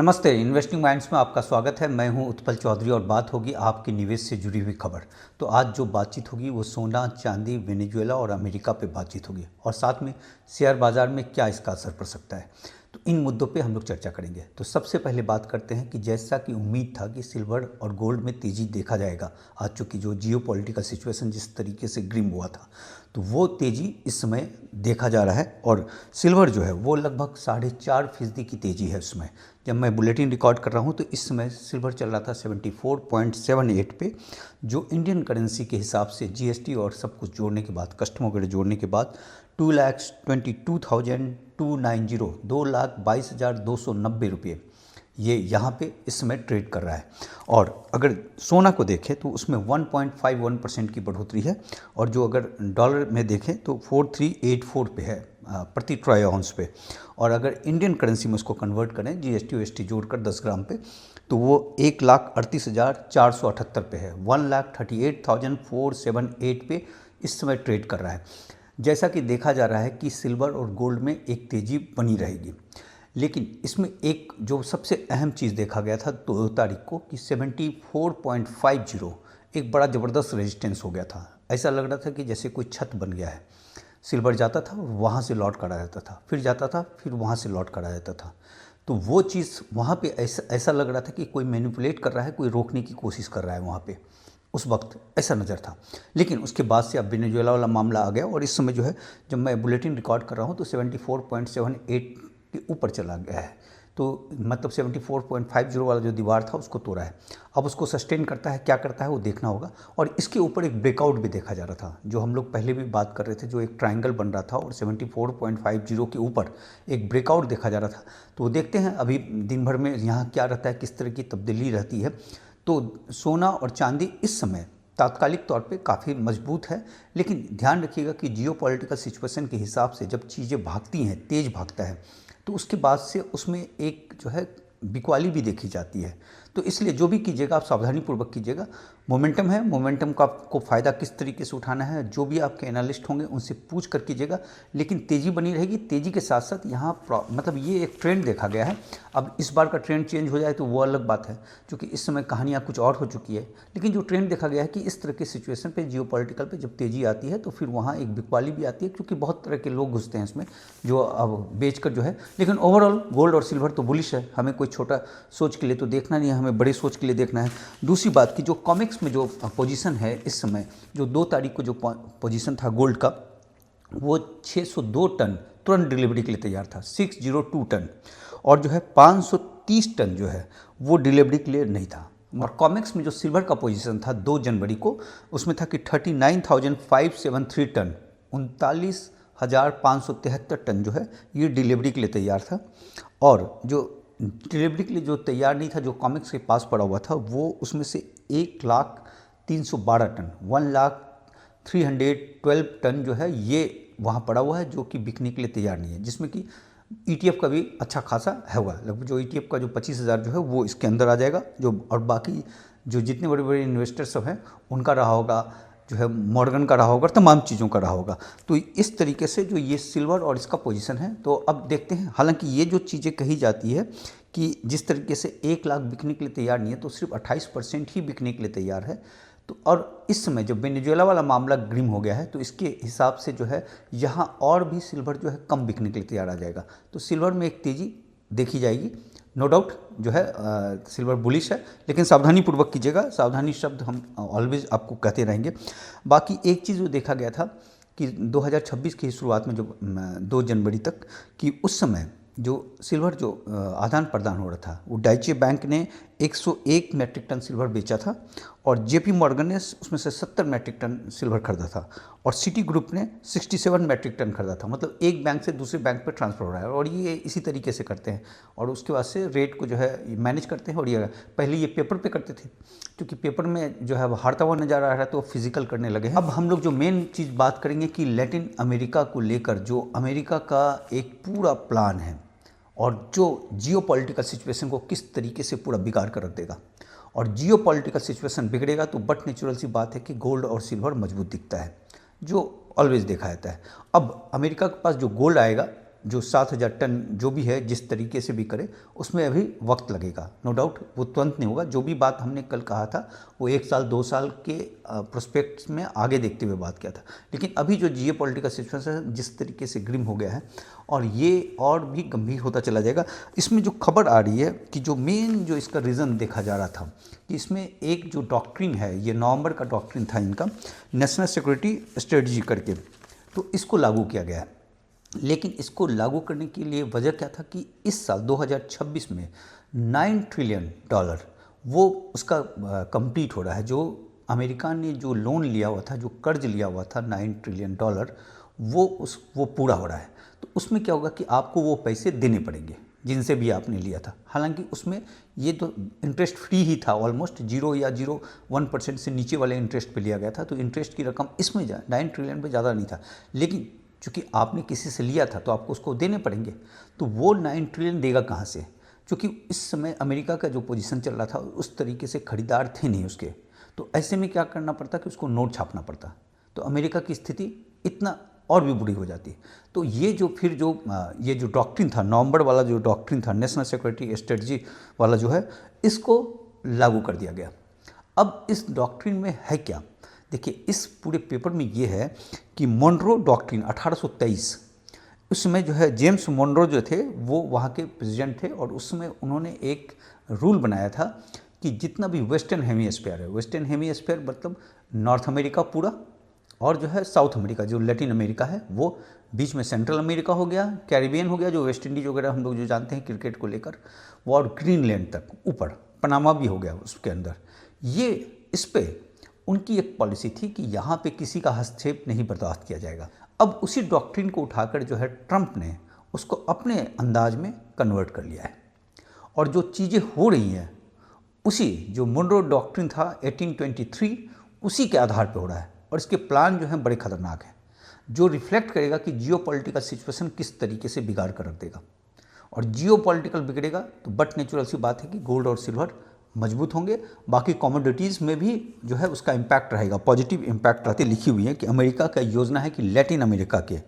नमस्ते, investing minds में आपका स्वागत है। मैं हूं उत्पल चौधरी और बात होगी आपकी निवेश से जुड़ी हुई खबर। तो आज जो बातचीत होगी वो सोना, चांदी, वेनेजुएला और अमेरिका पे बातचीत होगी और साथ में शेयर बाजार में क्या इसका असर पड़ सकता है। तो इन मुद्दों पे हम लोग चर्चा करेंगे। तो सबसे पहले बात करते हैं कि जैसा कि उम्मीद था कि सिल्वर और गोल्ड में तेज़ी देखा जाएगा, आज चूँकि जो जियोपॉलिटिकल सिचुएशन जिस तरीके से ग्रिम हुआ था, तो वो तेज़ी इस समय देखा जा रहा है और सिल्वर जो है वो लगभग 4.5% की तेज़ी है उसमें। जब मैं बुलेटिन रिकॉर्ड कर रहा हूँ तो इस समय सिल्वर चल रहा था 74.78 पे, जो इंडियन करेंसी के हिसाब से जीएसटी और सब कुछ जोड़ने के बाद, कस्टम वगैरह जोड़ने के बाद 2,22,290 ₹2,22,290 ये यहाँ पे इस समय ट्रेड कर रहा है। और अगर सोना को देखें तो उसमें 1.51% की बढ़ोतरी है और जो अगर डॉलर में देखें तो 4384 पे है प्रति ट्राई आउंस पे। और अगर इंडियन करेंसी में उसको कन्वर्ट करें जीएसटी वीएसटी जोड़कर 10 ग्राम पे, तो वो 1,38,478 पे है, 1,38,478 पे इस समय ट्रेड कर रहा है। जैसा कि देखा जा रहा है कि सिल्वर और गोल्ड में एक तेज़ी बनी रहेगी, लेकिन इसमें एक जो सबसे अहम चीज़ देखा गया था 2 तारीख को कि 74.50 एक बड़ा ज़बरदस्त रेजिस्टेंस हो गया था। ऐसा लग रहा था कि जैसे कोई छत बन गया है। सिल्वर जाता था, वहाँ से लौट कर आ जाता था, फिर जाता था, फिर वहाँ से लौट कर आ जाता था। तो वो चीज़ वहाँ पे ऐसा लग रहा था कि कोई मैनिपुलेट कर रहा है, कोई रोकने की कोशिश कर रहा है वहाँ पे। उस वक्त ऐसा नज़र था। लेकिन उसके बाद से अब वेनेजुएला वाला मामला आ गया और इस समय जो है, जब मैं बुलेटिन रिकॉर्ड कर रहा हूँ तो 74.78 के ऊपर चला गया है। तो मतलब 74.50 वाला जो दीवार था उसको तोड़ा है। अब उसको सस्टेन करता है, क्या करता है वो देखना होगा। और इसके ऊपर एक ब्रेकआउट भी देखा जा रहा था, जो हम लोग पहले भी बात कर रहे थे, जो एक ट्रायंगल बन रहा था और 74.50 के ऊपर एक ब्रेकआउट देखा जा रहा था। तो देखते हैं अभी दिन भर में यहाँ क्या रहता है, किस तरह की तब्दीली रहती है। तो सोना और चांदी इस समय तात्कालिक तौर पे काफ़ी मजबूत है, लेकिन ध्यान रखिएगा कि जियोपॉलिटिकल सिचुएशन के हिसाब से जब चीज़ें भागती हैं, तेज़ भागता है, तो उसके बाद से उसमें एक जो है बिकवाली भी देखी जाती है। तो इसलिए जो भी कीजिएगा आप सावधानीपूर्वक कीजिएगा। मोमेंटम है, मोमेंटम का आपको फ़ायदा किस तरीके से उठाना है, जो भी आपके एनालिस्ट होंगे उनसे पूछ कर कीजिएगा। लेकिन तेज़ी बनी रहेगी। तेज़ी के साथ साथ यहाँ मतलब ये एक ट्रेंड देखा गया है। अब इस बार का ट्रेंड चेंज हो जाए तो वो अलग बात है, क्योंकि इस समय कहानियाँ कुछ और हो चुकी है। लेकिन जो ट्रेंड देखा गया है कि इस तरह के सिचुएशन पे, जियोपॉलिटिकल पे जब तेज़ी आती है तो फिर वहाँ एक बिकवाली भी आती है, क्योंकि बहुत तरह के लोग घुसते हैं इसमें जो अब बेच कर जो है। लेकिन ओवरऑल गोल्ड और सिल्वर तो बुलिश है। हमें कोई छोटा सोच के लिए तो देखना नहीं है, हमें बड़े सोच के लिए देखना है। दूसरी बात कि जो कॉमिक्स में जो पोजीशन है इस समय, जो 2 तारीख को जो पोजीशन था गोल्ड का, वो 602 टन तुरंत डिलीवरी के लिए तैयार था, 602 टन। और जो है 530 टन जो है वो डिलीवरी के लिए नहीं था। और कॉमिक्स में जो सिल्वर का पोजीशन था 2 जनवरी को, उसमें था कि 39,573 टन, 39,573 टन जो है ये डिलीवरी के लिए तैयार था। और जो डिलीवरी के लिए जो तैयार नहीं था, जो कॉमिक्स के पास पड़ा हुआ था, वो उसमें से 1,312 टन, 1,312 टन जो है ये वहाँ पड़ा हुआ है, जो कि बिकने के लिए तैयार नहीं है। जिसमें कि ईटीएफ का भी अच्छा खासा है हुआ, लगभग जो ईटीएफ का जो 25,000 जो है वो इसके अंदर आ जाएगा। जो और बाकी जो जितने बड़े बड़े इन्वेस्टर सब हैं उनका रहा होगा, जो है मॉर्गन का रहा होगा, तमाम चीज़ों का रहा होगा। तो इस तरीके से जो ये सिल्वर और इसका पोजीशन है, तो अब देखते हैं। हालांकि ये जो चीज़ें कही जाती है कि जिस तरीके से 1 लाख बिकने के लिए तैयार नहीं है, तो सिर्फ 28% ही बिकने के लिए तैयार है। तो और इस समय जब वेनेजुएला वाला मामला ग्रिम हो गया है, तो इसके हिसाब से जो है यहाँ और भी सिल्वर जो है कम बिकने के लिए तैयार आ जाएगा। तो सिल्वर में एक तेज़ी देखी जाएगी, नो डाउट जो है सिल्वर बुलिश है, लेकिन सावधानीपूर्वक कीजिएगा। सावधानी शब्द हम ऑलवेज आपको कहते रहेंगे। बाकी एक चीज़ जो देखा गया था कि 2026 की शुरुआत में जो 2 जनवरी तक कि उस समय जो सिल्वर जो आदान प्रदान हो रहा था, वो डाइचे बैंक ने 101 मैट्रिक टन सिल्वर बेचा था और जेपी मॉर्गन ने उसमें से 70 मैट्रिक टन सिल्वर खरीदा था और सिटी ग्रुप ने 67 मैट्रिक टन खरीदा था। मतलब एक बैंक से दूसरे बैंक पे ट्रांसफ़र हो रहा है और ये इसी तरीके से करते हैं और उसके बाद से रेट को जो है मैनेज करते हैं। और ये पहले ये पेपर पे करते थे, क्योंकि पेपर में जो है वो हारता हुआ नज़र आ रहा है, तो फिजिकल करने लगे हैं। अब हम लोग जो मेन चीज़ बात करेंगे कि लैटिन अमेरिका को लेकर जो अमेरिका का एक पूरा प्लान है और जो जियोपॉलिटिकल सिचुएशन को किस तरीके से पूरा बिगाड़ कर रख देगा। और जियोपॉलिटिकल सिचुएशन बिगड़ेगा तो बट नेचुरल सी बात है कि गोल्ड और सिल्वर मजबूत दिखता है, जो ऑलवेज देखा जाता है। अब अमेरिका के पास जो गोल्ड आएगा जो 7,000 टन जो भी है जिस तरीके से भी करे उसमें अभी वक्त लगेगा, नो डाउट वो तुरंत नहीं होगा। जो भी बात हमने कल कहा था वो 1 साल 2 साल के प्रोस्पेक्ट्स में आगे देखते हुए बात किया था। लेकिन अभी जो जियोपॉलिटिकल सिचुएशन जिस तरीके से ग्रिम हो गया है और ये और भी गंभीर होता चला जाएगा। इसमें जो खबर आ रही है कि जो मेन जो इसका रीज़न देखा जा रहा था कि इसमें एक जो डॉक्ट्रिन है, ये नवंबर का डॉक्ट्रिन था इनका, नेशनल सिक्योरिटी स्ट्रेटजी करके, तो इसको लागू किया गया है। लेकिन इसको लागू करने के लिए वजह क्या था कि इस साल 2026 में $9 ट्रिलियन वो उसका कंप्लीट हो रहा है। जो अमेरिका ने जो लोन लिया हुआ था, जो कर्ज लिया हुआ था $9 ट्रिलियन, वो पूरा हो रहा है। तो उसमें क्या होगा कि आपको वो पैसे देने पड़ेंगे जिनसे भी आपने लिया था। हालांकि उसमें ये तो इंटरेस्ट फ्री ही था, ऑलमोस्ट 0 या 0.1% से नीचे वाले इंटरेस्ट पे लिया गया था। तो इंटरेस्ट की रकम इसमें 9 ट्रिलियन पे ज़्यादा नहीं था। लेकिन चूँकि आपने किसी से लिया था तो आपको उसको देने पड़ेंगे। तो वो 9 ट्रिलियन देगा कहाँ से? क्योंकि इस समय अमेरिका का जो पोजीशन चल रहा था उस तरीके से खरीदार थे नहीं उसके। तो ऐसे में क्या करना पड़ता कि उसको नोट छापना पड़ता। तो अमेरिका की स्थिति इतना और भी बुरी हो जाती। तो ये जो फिर जो ये जो डॉक्ट्रिन था, नवंबर वाला जो डॉक्ट्रिन था, नेशनल सिक्योरिटी स्ट्रेटजी वाला जो है, इसको लागू कर दिया गया। अब इस डॉक्ट्रिन में है क्या? देखिए, इस पूरे पेपर में ये है कि मोनरो डॉक्ट्रिन 1823, उसमें जो है जेम्स मोनरो जो थे वो वहाँ के प्रेसिडेंट थे और उसमें उन्होंने एक रूल बनाया था कि जितना भी वेस्टर्न हेमीस्फीयर है, वेस्टर्न हेमीस्फीयर मतलब नॉर्थ अमेरिका पूरा, और जो है साउथ अमेरिका जो लैटिन अमेरिका है, वो बीच में सेंट्रल अमेरिका हो गया, कैरिबियन हो गया जो वेस्ट इंडीज वगैरह हम लोग जो जानते हैं क्रिकेट को लेकर, वो, और ग्रीनलैंड तक ऊपर पनामा भी हो गया उसके अंदर। ये इस पे उनकी एक पॉलिसी थी कि यहाँ पे किसी का हस्तक्षेप नहीं बर्दाश्त किया जाएगा। अब उसी डॉक्ट्रिन को उठाकर जो है ट्रंप ने उसको अपने अंदाज में कन्वर्ट कर लिया है और जो चीज़ें हो रही हैं उसी जो मोनरो डॉक्ट्रिन था 1823 उसी के आधार पर हो रहा है। और इसके प्लान जो हैं बड़े खतरनाक हैं, जो रिफ्लेक्ट करेगा कि जियोपॉलिटिकल सिचुएशन किस तरीके से बिगाड़ कर रख देगा। और जियोपॉलिटिकल बिगड़ेगा तो बट नेचुरल सी बात है कि गोल्ड और सिल्वर मजबूत होंगे, बाकी कमोडिटीज़ में भी जो है उसका इम्पैक्ट रहेगा, पॉजिटिव इम्पैक्ट रहते। लिखी हुई है कि अमेरिका का योजना है कि लैटिन अमेरिका के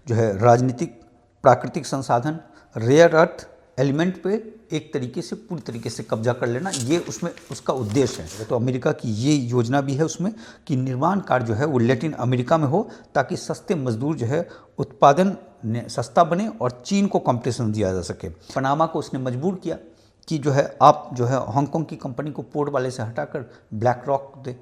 जो है राजनीतिक, प्राकृतिक संसाधन, रेयर अर्थ एलिमेंट पे एक तरीके से पूरी तरीके से कब्जा कर लेना, ये उसमें उसका उद्देश्य है। तो अमेरिका की ये योजना भी है उसमें कि निर्माण कार्य जो है वो लैटिन अमेरिका में हो ताकि सस्ते मजदूर जो है उत्पादन सस्ता बने और चीन को कॉम्पिटिशन दिया जा सके। पनामा को उसने मजबूर किया कि जो है आप जो है हांगकांग की कंपनी को पोर्ट वाले से हटाकर ब्लैक रॉक दे।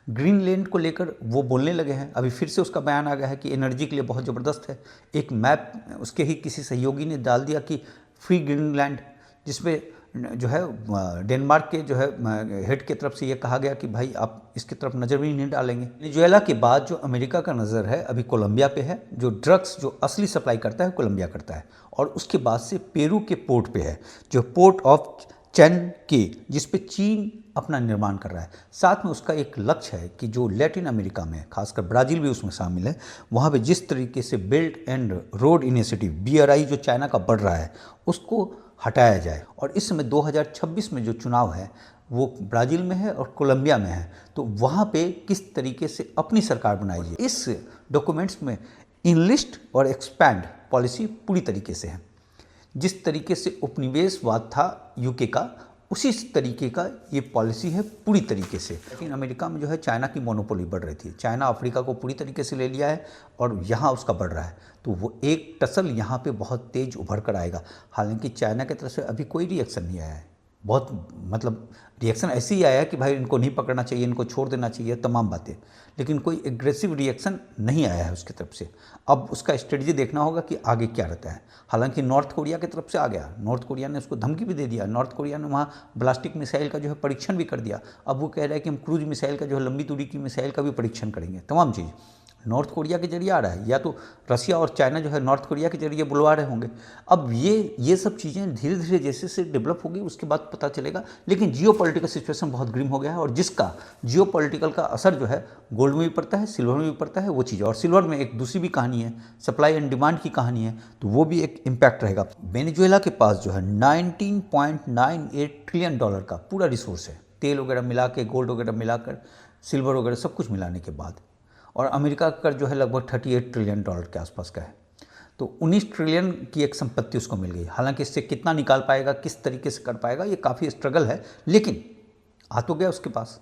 ग्रीनलैंड को लेकर वो बोलने लगे हैं, अभी फिर से उसका बयान आ गया है कि एनर्जी के लिए बहुत ज़बरदस्त है। एक मैप उसके ही किसी सहयोगी ने डाल दिया कि फ्री ग्रीनलैंड, जिसमें जो है डेनमार्क के जो है हेड की तरफ से ये कहा गया कि भाई आप इसकी तरफ नज़र भी नहीं डालेंगे। वेनेजुएला के बाद जो अमेरिका का नज़र है अभी कोलंबिया पे है, जो ड्रग्स जो असली सप्लाई करता है कोलंबिया करता है, और उसके बाद से पेरू के पोर्ट पे है जो पोर्ट ऑफ चैन के, जिस पे चीन अपना निर्माण कर रहा है। साथ में उसका एक लक्ष्य है कि जो लैटिन अमेरिका में, खासकर ब्राज़ील भी उसमें शामिल है, वहाँ पे जिस तरीके से belt and road initiative BRI जो चाइना का बढ़ रहा है उसको हटाया जाए। और इस समय 2026 में जो चुनाव है वो ब्राज़ील में है और कोलंबिया में है, तो वहाँ पे किस तरीके से अपनी सरकार बनाई जाए। इस डॉक्यूमेंट्स में इनलिस्ट और एक्सपैंड पॉलिसी पूरी तरीके से है। जिस तरीके से उपनिवेशवाद था यूके का, उसी तरीके का ये पॉलिसी है पूरी तरीके से। लेकिन अमेरिका में जो है चाइना की मोनोपोली बढ़ रही थी, चाइना अफ्रीका को पूरी तरीके से ले लिया है और यहाँ उसका बढ़ रहा है, तो वो एक टसल यहाँ पे बहुत तेज उभर कर आएगा। हालांकि चाइना की तरफ से अभी कोई रिएक्शन नहीं आया है, बहुत मतलब रिएक्शन ऐसे ही आया है कि भाई इनको नहीं पकड़ना चाहिए, इनको छोड़ देना चाहिए, तमाम बातें, लेकिन कोई एग्रेसिव रिएक्शन नहीं आया है उसकी तरफ से। अब उसका स्ट्रेटजी देखना होगा कि आगे क्या रहता है। हालांकि नॉर्थ कोरिया की तरफ से आ गया, नॉर्थ कोरिया ने उसको धमकी भी दे दिया, नॉर्थ कोरिया ने वहाँ ब्लास्टिक मिसाइल का जो है परीक्षण भी कर दिया। अब वो कह रहा है कि हम क्रूज मिसाइल का जो है लंबी दूरी की मिसाइल का भी परीक्षण करेंगे। तमाम चीज़ नॉर्थ कोरिया के जरिए आ रहा है, या तो रसिया और चाइना जो है नॉर्थ कोरिया के जरिए बुलवा रहे होंगे। अब ये सब चीज़ें धीरे धीरे जैसे से डेवलप होगी उसके बाद पता चलेगा। लेकिन जियोपॉलिटिकल सिचुएशन बहुत ग्रिम हो गया है और जिसका जियोपॉलिटिकल का असर जो है गोल्ड में भी पड़ता है, सिल्वर में भी पड़ता है, वो चीज़। और सिल्वर में एक दूसरी भी कहानी है, सप्लाई एंड डिमांड की कहानी है, तो वो भी एक इम्पैक्ट रहेगा। वेनेजुएला के पास जो है $19.98 ट्रिलियन का पूरा रिसोर्स है, तेल वगैरह मिला के, गोल्ड वगैरह मिलाकर, सिल्वर वगैरह सब कुछ मिलाने के बाद। और अमेरिका का जो है लगभग $38 ट्रिलियन के आसपास का है। तो 19 ट्रिलियन की एक संपत्ति उसको मिल गई। हालांकि इससे कितना निकाल पाएगा, किस तरीके से कर पाएगा, ये काफ़ी स्ट्रगल है, लेकिन आ तो गया उसके पास।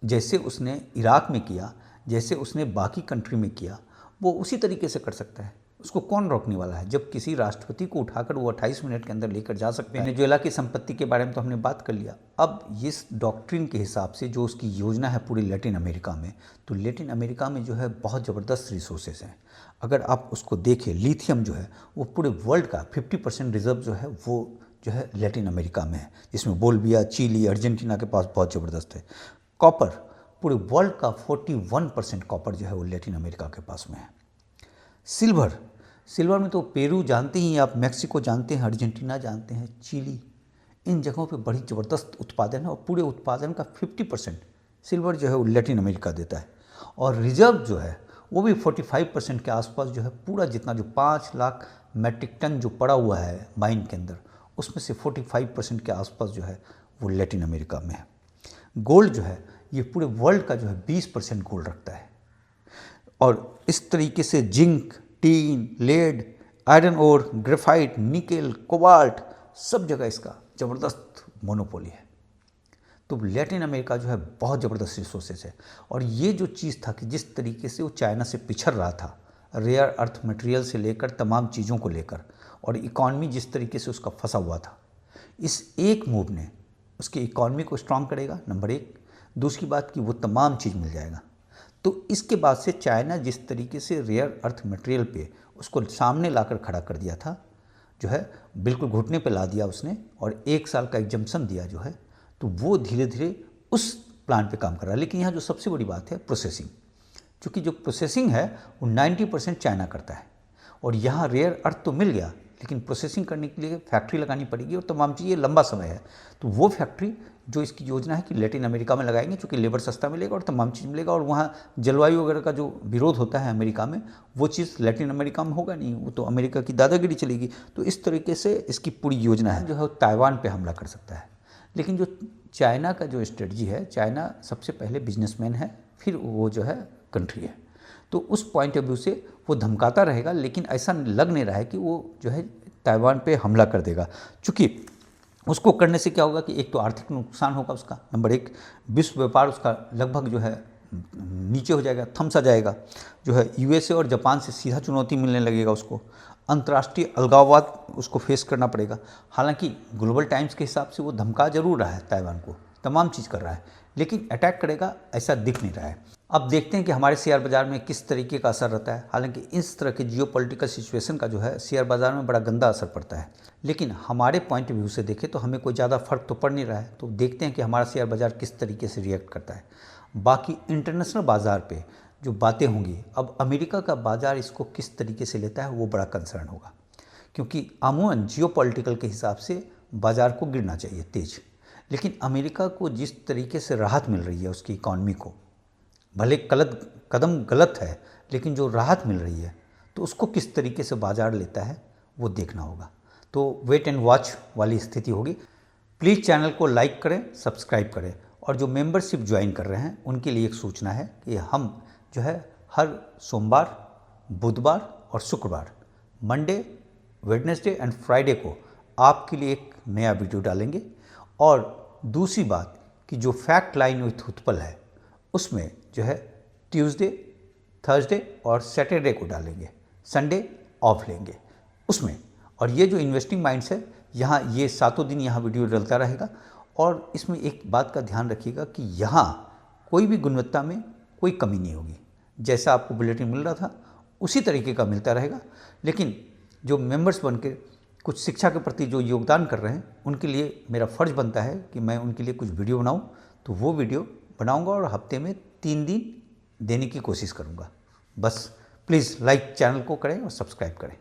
जैसे उसने इराक में किया, जैसे उसने बाकी कंट्री में किया, वो उसी तरीके से कर सकता है। उसको कौन रोकने वाला है? जब किसी राष्ट्रपति को उठाकर वो 28 मिनट के अंदर लेकर जा सकते हैं। वेनेजुएला की संपत्ति के बारे में तो हमने बात कर लिया। अब इस डॉक्ट्रिन के हिसाब से जो उसकी योजना है पूरी लैटिन अमेरिका में, तो लैटिन अमेरिका में जो है बहुत ज़बरदस्त रिसोर्सेज हैं। अगर आप उसको देखें, लिथियम जो है वो पूरे वर्ल्ड का 50% रिजर्व जो है वो जो है लैटिन अमेरिका में है, जिसमें बोलिविया, चिली, अर्जेंटीना के पास बहुत ज़बरदस्त है। कॉपर, पूरे वर्ल्ड का 41% कॉपर जो है वो लैटिन अमेरिका के पास में है। सिल्वर में तो पेरू जानते ही आप, मैक्सिको जानते हैं, अर्जेंटीना जानते हैं, चिली, इन जगहों पे बड़ी ज़बरदस्त उत्पादन है और पूरे उत्पादन का 50% सिल्वर जो है वो लैटिन अमेरिका देता है। और रिजर्व जो है वो भी 45% के आसपास जो है, पूरा जितना जो 5 लाख मैट्रिक टन जो पड़ा हुआ है माइन के अंदर, उसमें से 45% के आसपास जो है वो लैटिन अमेरिका में है। गोल्ड जो है ये पूरे वर्ल्ड का जो है 20% गोल्ड रखता है। और इस तरीके से zinc, tin, lead, iron ore, graphite, nickel, cobalt, सब जगह इसका ज़बरदस्त मोनोपोली है। तो लैटिन अमेरिका जो है बहुत ज़बरदस्त रिसोर्सेज है। और ये जो चीज़ था कि जिस तरीके से वो चाइना से पिछड़ रहा था, रेयर अर्थ मटेरियल से लेकर तमाम चीज़ों को लेकर, और इकॉनमी जिस तरीके से उसका फंसा हुआ था, इस एक मूव ने उसकी इकॉनमी को स्ट्रांग करेगा, नंबर एक। दूसरी बात कि वो तमाम चीज़ मिल जाएगा। तो इसके बाद से चाइना जिस तरीके से रेयर अर्थ मटेरियल पे उसको सामने लाकर खड़ा कर दिया था, जो है बिल्कुल घुटने पे ला दिया उसने, और 1 साल का एग्जम्पशन दिया जो है, तो वो धीरे धीरे उस प्लान पे काम कर रहा है। लेकिन यहाँ जो सबसे बड़ी बात है प्रोसेसिंग, क्योंकि जो प्रोसेसिंग है वो 90% चाइना करता है। और यहाँ रेयर अर्थ तो मिल गया, लेकिन प्रोसेसिंग करने के लिए फैक्ट्री लगानी पड़ेगी और तमाम चीज़ें, लंबा समय है। तो वो फैक्ट्री जो इसकी योजना है कि लैटिन अमेरिका में लगाएंगे, क्योंकि लेबर सस्ता मिलेगा और तमाम चीज़ मिलेगा। और वहाँ जलवायु वगैरह का जो विरोध होता है अमेरिका में, वो चीज़ लैटिन अमेरिका में होगा नहीं, वो तो अमेरिका की दादागिरी चलेगी। तो इस तरीके से इसकी पूरी योजना है, जो है ताइवान पे हमला कर सकता है। लेकिन जो चाइना का जो स्ट्रेटजी है, चाइना सबसे पहले बिजनेसमैन है, फिर वो जो है कंट्री है। तो उस पॉइंट ऑफ व्यू से वो धमकाता रहेगा, लेकिन ऐसा लग नहीं रहा है कि वो जो है ताइवान पे हमला कर देगा। चूँकि उसको करने से क्या होगा कि एक तो आर्थिक नुकसान होगा उसका, नंबर एक। विश्व व्यापार उसका लगभग जो है नीचे हो जाएगा, थम सा जाएगा। जो है यूएसए और जापान से सीधा चुनौती मिलने लगेगा उसको। अंतर्राष्ट्रीय अलगाववाद उसको फेस करना पड़ेगा। हालांकि ग्लोबल टाइम्स के हिसाब से वो धमका जरूर रहा है ताइवान को, तमाम चीज़ कर रहा है, लेकिन अटैक करेगा ऐसा दिख नहीं रहा है। अब देखते हैं कि हमारे शेयर बाज़ार में किस तरीके का असर रहता है। हालांकि इस तरह के जियोपॉलिटिकल सिचुएशन का जो है शेयर बाज़ार में बड़ा गंदा असर पड़ता है, लेकिन हमारे पॉइंट ऑफ व्यू से देखें तो हमें कोई ज़्यादा फर्क तो पड़ नहीं रहा है। तो देखते हैं कि हमारा शेयर बाज़ार किस तरीके से रिएक्ट करता है। बाकी इंटरनेशनल बाज़ार पे जो बातें होंगी, अब अमेरिका का बाज़ार इसको किस तरीके से लेता है वो बड़ा कंसर्न होगा, क्योंकि अमूमन जियोपॉलिटिकल के हिसाब से बाज़ार को गिरना चाहिए तेज, लेकिन अमेरिका को जिस तरीके से राहत मिल रही है उसकी इकॉनमी को, भले कदम गलत है, लेकिन जो राहत मिल रही है तो उसको किस तरीके से बाज़ार लेता है वो देखना होगा। तो वेट एंड वॉच वाली स्थिति होगी। प्लीज़ चैनल को लाइक करें, सब्सक्राइब करें, और जो मेंबरशिप ज्वाइन कर रहे हैं उनके लिए एक सूचना है कि हम जो है हर सोमवार, बुधवार और शुक्रवार, मंडे, वेडनेसडे एंड फ्राइडे को आपके लिए एक नया वीडियो डालेंगे। और दूसरी बात कि जो फैक्ट लाइन विथ उत्पल है उसमें जो है ट्यूसडे, थर्सडे और सैटरडे को डालेंगे, संडे ऑफ लेंगे उसमें। और ये जो इन्वेस्टिंग माइंड्स है, यहाँ ये 7 दिन यहाँ वीडियो डलता रहेगा। और इसमें एक बात का ध्यान रखिएगा कि यहाँ कोई भी गुणवत्ता में कोई कमी नहीं होगी। जैसा आपको बुलेटिन मिल रहा था उसी तरीके का मिलता रहेगा। लेकिन जो मेंबर्स बन के कुछ शिक्षा के प्रति जो योगदान कर रहे हैं, उनके लिए मेरा फ़र्ज़ बनता है कि मैं उनके लिए कुछ वीडियो बनाऊं। तो वो वीडियो बनाऊंगा और हफ्ते में 3 दिन देने की कोशिश करूंगा। बस प्लीज़ लाइक चैनल को करें और सब्सक्राइब करें।